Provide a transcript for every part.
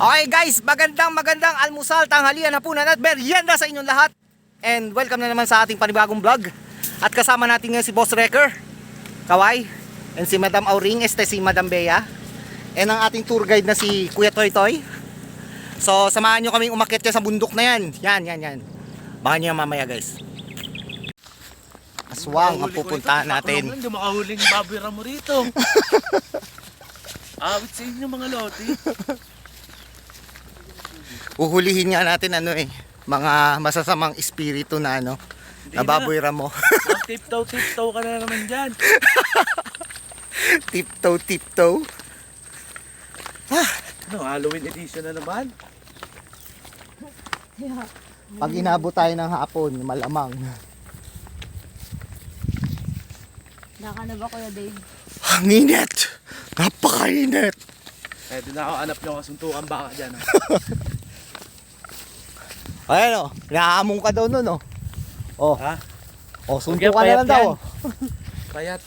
Okay guys, magandang almusal, tanghalian, hapunan at merienda sa inyong lahat. And welcome na naman sa ating panibagong vlog. At kasama natin ngayon si Boss Wrecker, Kawai, and si Madam Auring, si Madam Bea, and ang ating tour guide na si Kuya Toy Toy. So samahan nyo kaming umakyat dyan sa bundok na yan. Yan. Baka nyo mamaya guys. Aswang ang pupuntahan natin. Hindi makahuling baboy ramo rito. Awit sa inyo mga loti. Uhulihin nga natin mga masasamang espiritu na na baboy ramo. Tiptoe ka na naman dyan. Tiptoe. Halloween edition na naman. Pag inabot tayo ng hapon, malamang. Naka na ba Kuya Dave? Ang init! Napakainit! Doon na ako hanap nyo kasuntukan baka dyan. Ayan nahamon ka daw nun Oh. Ha? Oh, suntukan na lang daw. Payat.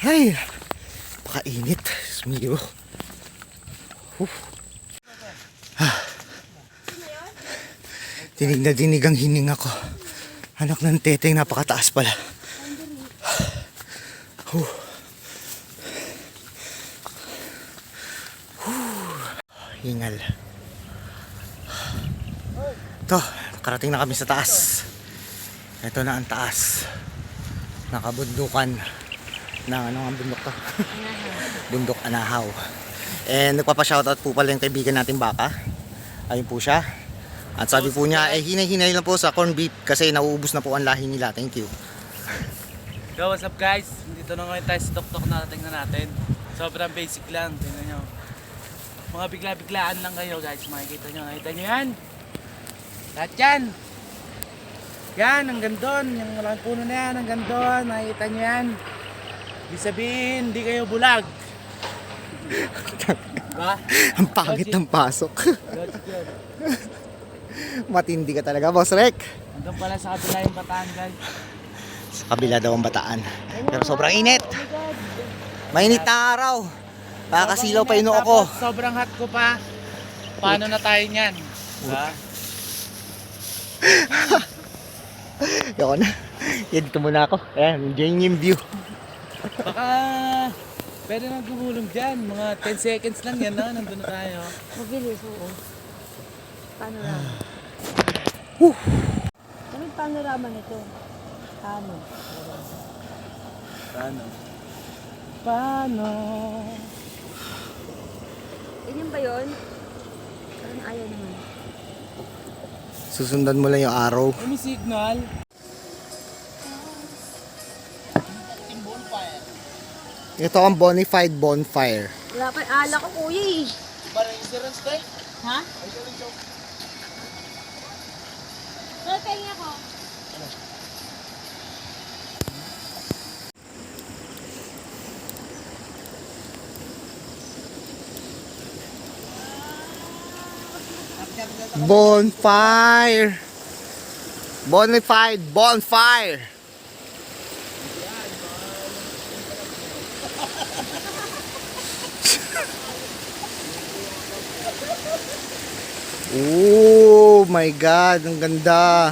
Ay, napakainit. Smiyo. Dinig na dinig ang hininga ko. Anak ng teteng, napakataas pala. Hingal. Ito, nakarating na kami sa taas. Ito na ang taas. Nakabundukan ng ang bundok to? Bundok Anahaw. And nagpapa-shoutout po pala yung kaibigan natin Baka. Ayun po siya. At sabi po niya, hinay-hinay lang po sa corn beef kasi nauubos na po ang lahi nila. Thank you. Yo, what's up guys? Dito na ngayon tayo sa tok-tok na tingnan natin. Sobrang basic lang, tingnan nyo. Mga bigla-biglaan lang kayo guys, makikita nyo. Nakita nyo yan? Lahat yan. Yan, hanggang doon. Yung walang puno na yan, hanggang doon. Nakikita nyo yan. Ibig sabihin, hindi kayo bulag. Diba? Ang pangit ng pasok. Logic yun. Matindi ka talaga, Boss Rek. Hanggang pala sa kabila yung bataan guys. Sa kabila daw ang bataan. Pero sobrang init. Mainit na araw. Kakasilaw pa yung noo ko. Tapos sobrang hot ko pa. Paano na tayo niyan? Diba? Yoko na. Yan, dito muna ako. Ayan, enjoying yung view. Baka pwede nang gumulong dyan. Mga 10 seconds lang yan na. Nandun na tayo. Mabilis, oo. Panorama. Ano yung panorama nito? Paano? Paano? Ganyan ba yun? Parang ayaw naman. Susundan mo lang yung arrow. May signal. Ito ang bonafide bonfire. Wala pa yung ala ko kuya eh. Parang insurance tayo. Ha? Wala tayo ako. Bonfire. Bonafide bonfire. Oh my God, ang ganda.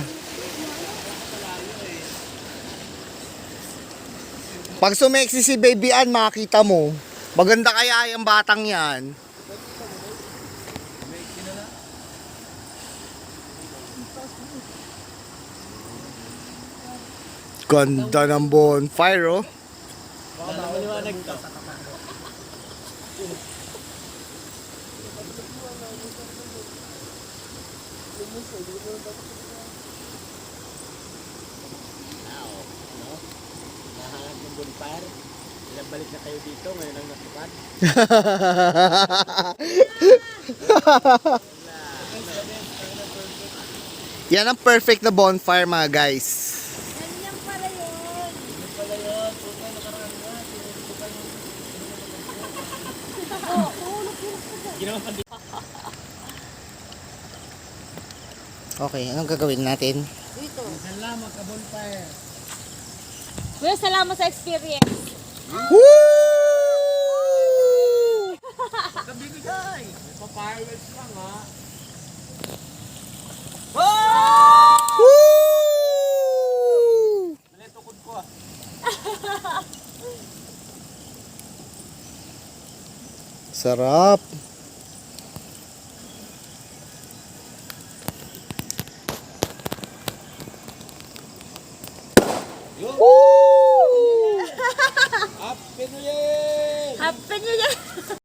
Pag sumeksi si Baby Ann, makita mo. Maganda kaya yung batang yan. Ganda ng bonfire, oh. Nahanap ng bonfire. Ilang balik na kayo dito ngayon ang natupad. Yan ang perfect na bonfire, mga guys. Ganyan pala yun. Okay, anong gagawin natin? Dito. Salamat ka bonfire. Kuya, salamat sa experience. Woo! bibigay. Papilots lang ha. Woo! Dali, tukod ko ah. Sarap. Happy New Year! Happy New Year!